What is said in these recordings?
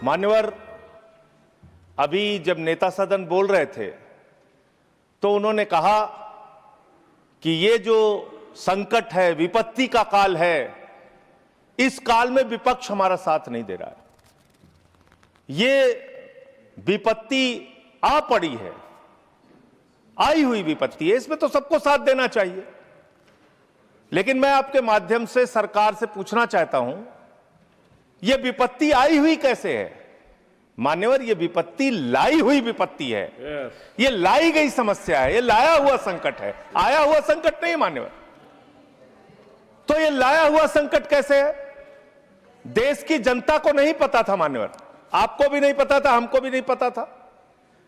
मान्यवर, अभी जब नेता सदन बोल रहे थे तो उन्होंने कहा कि ये जो संकट है, विपत्ति का काल है, इस काल में विपक्ष हमारा साथ नहीं दे रहा है। ये विपत्ति आ पड़ी है, आई हुई विपत्ति है, इसमें तो सबको साथ देना चाहिए। लेकिन मैं आपके माध्यम से सरकार से पूछना चाहता हूं, यह विपत्ति आई हुई कैसे है? मान्यवर, यह विपत्ति लाई हुई विपत्ति है। यह लाई गई समस्या है, यह लाया हुआ संकट है, आया हुआ संकट नहीं मान्यवर। तो यह लाया हुआ संकट कैसे है? देश की जनता को नहीं पता था मान्यवर, आपको भी नहीं पता था, हमको भी नहीं पता था,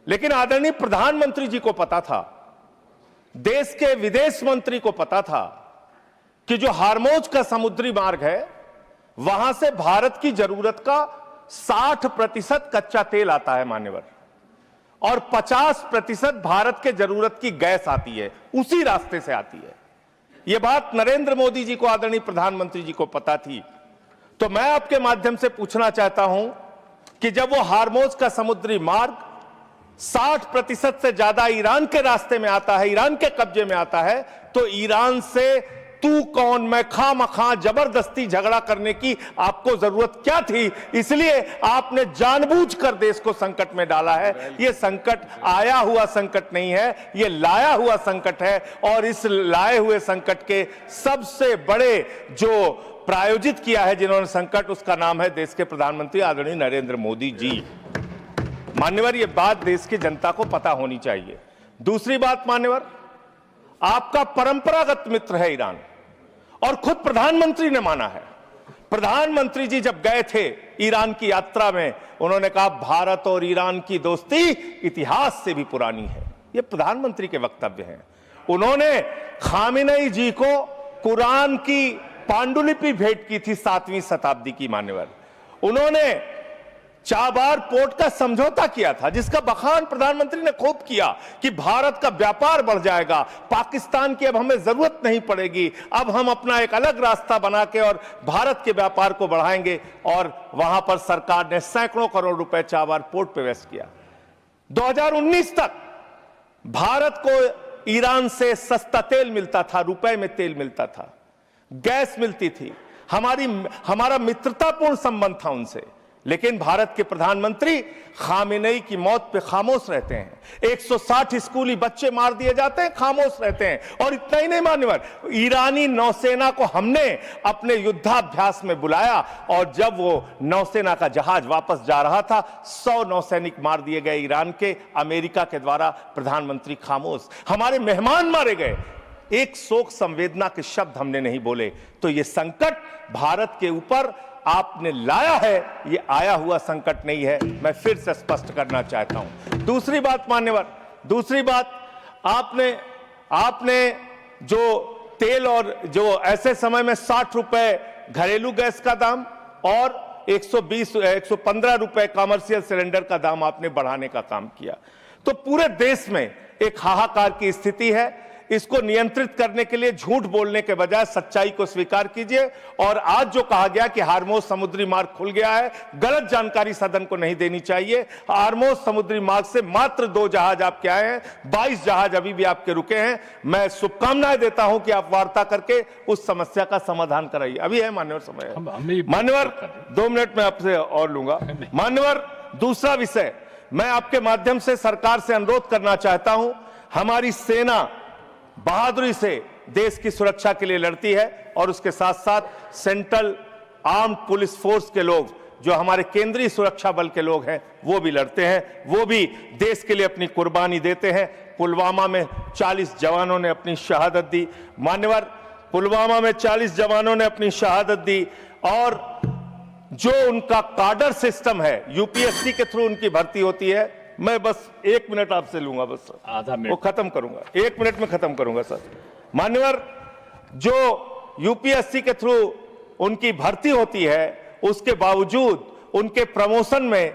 लेकिन आदरणीय प्रधानमंत्री जी को पता था, देश के विदेश मंत्री को पता था कि जो हार्मोज का समुद्री मार्ग है, वहां से भारत की जरूरत का 60% कच्चा तेल आता है मान्यवर, और 50% भारत के जरूरत की गैस आती है, उसी रास्ते से आती है। यह बात नरेंद्र मोदी जी को, आदरणीय प्रधानमंत्री जी को पता थी। तो मैं आपके माध्यम से पूछना चाहता हूं कि जब वो हार्मोज का समुद्री मार्ग 60% से ज्यादा ईरान के रास्ते में आता है, ईरान के कब्जे में आता है, तो ईरान से तू कौन मैं खामखा जबरदस्ती झगड़ा करने की आपको जरूरत क्या थी? इसलिए आपने जानबूझकर देश को संकट में डाला है। यह संकट आया हुआ संकट नहीं है, यह लाया हुआ संकट है, और इस लाए हुए संकट के सबसे बड़े जो प्रायोजित किया है जिन्होंने संकट, उसका नाम है देश के प्रधानमंत्री आदरणीय नरेंद्र मोदी जी। मान्यवर, यह बात देश की जनता को पता होनी चाहिए। दूसरी बात मान्यवर, आपका परंपरागत मित्र है ईरान, और खुद प्रधानमंत्री ने माना है। प्रधानमंत्री जी जब गए थे ईरान की यात्रा में, उन्होंने कहा भारत और ईरान की दोस्ती इतिहास से भी पुरानी है। यह प्रधानमंत्री के वक्तव्य हैं। उन्होंने खामेनेई जी को कुरान की पांडुलिपि भेंट की थी 7वीं शताब्दी की मान्यवर। उन्होंने चाबार पोर्ट का समझौता किया था, जिसका बखान प्रधानमंत्री ने खूब किया कि भारत का व्यापार बढ़ जाएगा, पाकिस्तान की अब हमें जरूरत नहीं पड़ेगी, अब हम अपना एक अलग रास्ता बना के और भारत के व्यापार को बढ़ाएंगे। और वहां पर सरकार ने सैकड़ों करोड़ रुपए चाबार पोर्ट पे वेस्ट किया। 2019 तक भारत को ईरान से सस्ता तेल मिलता था, रुपए में तेल मिलता था, गैस मिलती थी, हमारा मित्रतापूर्ण संबंध था उनसे। लेकिन भारत के प्रधानमंत्री खामेनेई की मौत पे खामोश रहते हैं। 160 स्कूली बच्चे मार दिए जाते हैं, खामोश रहते हैं। और इतना ही नहीं मान्यवर, ईरानी नौसेना को हमने अपने युद्धाभ्यास में बुलाया, और जब वो नौसेना का जहाज वापस जा रहा था, 100 नौसैनिक मार दिए गए ईरान के, अमेरिका के द्वारा। प्रधानमंत्री खामोश। हमारे मेहमान मारे गए, एक शोक संवेदना के शब्द हमने नहीं बोले। तो ये संकट भारत के ऊपर आपने लाया है, ये आया हुआ संकट नहीं है, मैं फिर से स्पष्ट करना चाहता हूं। दूसरी बात मान्यवर, दूसरी बात, आपने जो तेल और जो ऐसे समय में 60 रुपए घरेलू गैस का दाम और 115 रुपए कमर्शियल सिलेंडर का दाम आपने बढ़ाने का काम किया। तो पूरे देश में एक हाहाकार की स्थिति है। इसको नियंत्रित करने के लिए झूठ बोलने के बजाय सच्चाई को स्वीकार कीजिए। और आज जो कहा गया कि हार्मोज समुद्री मार्ग खुल गया है, गलत जानकारी सदन को नहीं देनी चाहिए। हार्मोज समुद्री मार्ग से मात्र 2 जहाज आपके आए हैं, 22 जहाज अभी भी आपके रुके हैं। मैं शुभकामनाएं देता हूं कि आप वार्ता करके उस समस्या का समाधान कराइए। अभी है मान्यवर समय है। मान्यवर, 2 मिनट में आपसे और लूंगा। मान्यवर, दूसरा विषय, मैं आपके माध्यम से सरकार से अनुरोध करना चाहता हूं। हमारी सेना बहादुरी से देश की सुरक्षा के लिए लड़ती है, और उसके साथ साथ सेंट्रल आर्म्ड पुलिस फोर्स के लोग, जो हमारे केंद्रीय सुरक्षा बल के लोग हैं, वो भी लड़ते हैं, वो भी देश के लिए अपनी कुर्बानी देते हैं। पुलवामा में 40 जवानों ने अपनी शहादत दी मान्यवर, पुलवामा में 40 जवानों ने अपनी शहादत दी। और जो उनका काडर सिस्टम है, यूपीएससी के थ्रू उनकी भर्ती होती है। मैं बस 1 मिनट आपसे लूंगा, बस आधा मिनट, वो खत्म करूंगा, 1 मिनट में खत्म करूंगा सर। मान्यवर, जो यूपीएससी के थ्रू उनकी भर्ती होती है, उसके बावजूद उनके प्रमोशन में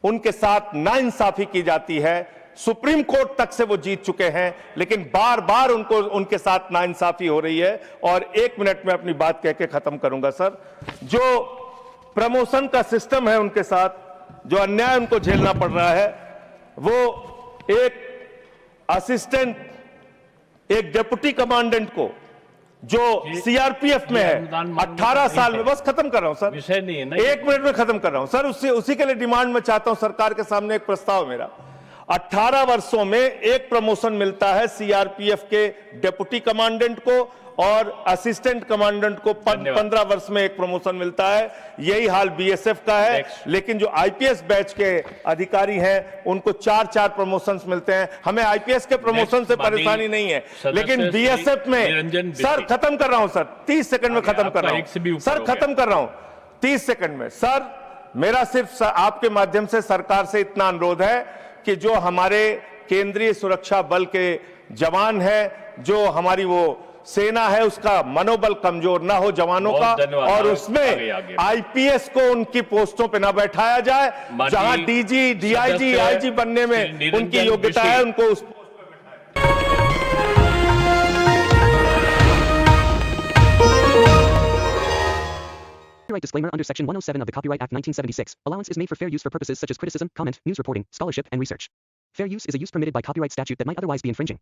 उनके साथ नाइंसाफी की जाती है। सुप्रीम कोर्ट तक से वो जीत चुके हैं, लेकिन बार बार उनके साथ नाइंसाफी हो रही है। और 1 मिनट में अपनी बात कह के खत्म करूंगा सर। जो प्रमोशन का सिस्टम है उनके साथ, जो अन्याय उनको झेलना पड़ रहा है, वो एक असिस्टेंट, एक डिप्टी कमांडेंट को जो सीआरपीएफ में है 18 साल में, बस खत्म कर रहा हूं सर, विषय नहीं है ना, 1 मिनट में खत्म कर रहा हूं सर, उसी के लिए डिमांड में चाहता हूं, सरकार के सामने एक प्रस्ताव है मेरा। 18 वर्षों में एक प्रमोशन मिलता है सीआरपीएफ के डिप्टी कमांडेंट को और असिस्टेंट कमांडेंट को 15 वर्ष में एक प्रमोशन मिलता है। यही हाल बीएसएफ का है। लेकिन जो आईपीएस बैच के अधिकारी हैं उनको 4-4 प्रमोशंस मिलते हैं। हमें आईपीएस के प्रमोशन से परेशानी नहीं है, लेकिन बीएसएफ में, सर खत्म कर रहा हूं सर, 30 सेकंड में खत्म कर रहा हूं सर, खत्म कर रहा हूं 30 सेकंड में। सर मेरा सिर्फ आपके माध्यम से सरकार से इतना अनुरोध है कि जो हमारे केंद्रीय सुरक्षा बल के जवान हैं, जो हमारी वो सेना है, उसका मनोबल कमजोर ना हो जवानों का, और उसमें आईपीएस को उनकी पोस्टों पे ना बैठाया जाए। जहां डीजी, डीआईजी, आईजी बनने में उनकी योग्यता है, उनको उस पोस्ट पे Copyright disclaimer under Section 107 of the Copyright Act 1976. Allowance is made for fair use for purposes such as criticism, comment, news reporting, scholarship, and research. Fair use is a use permitted by copyright statute that might otherwise be infringing.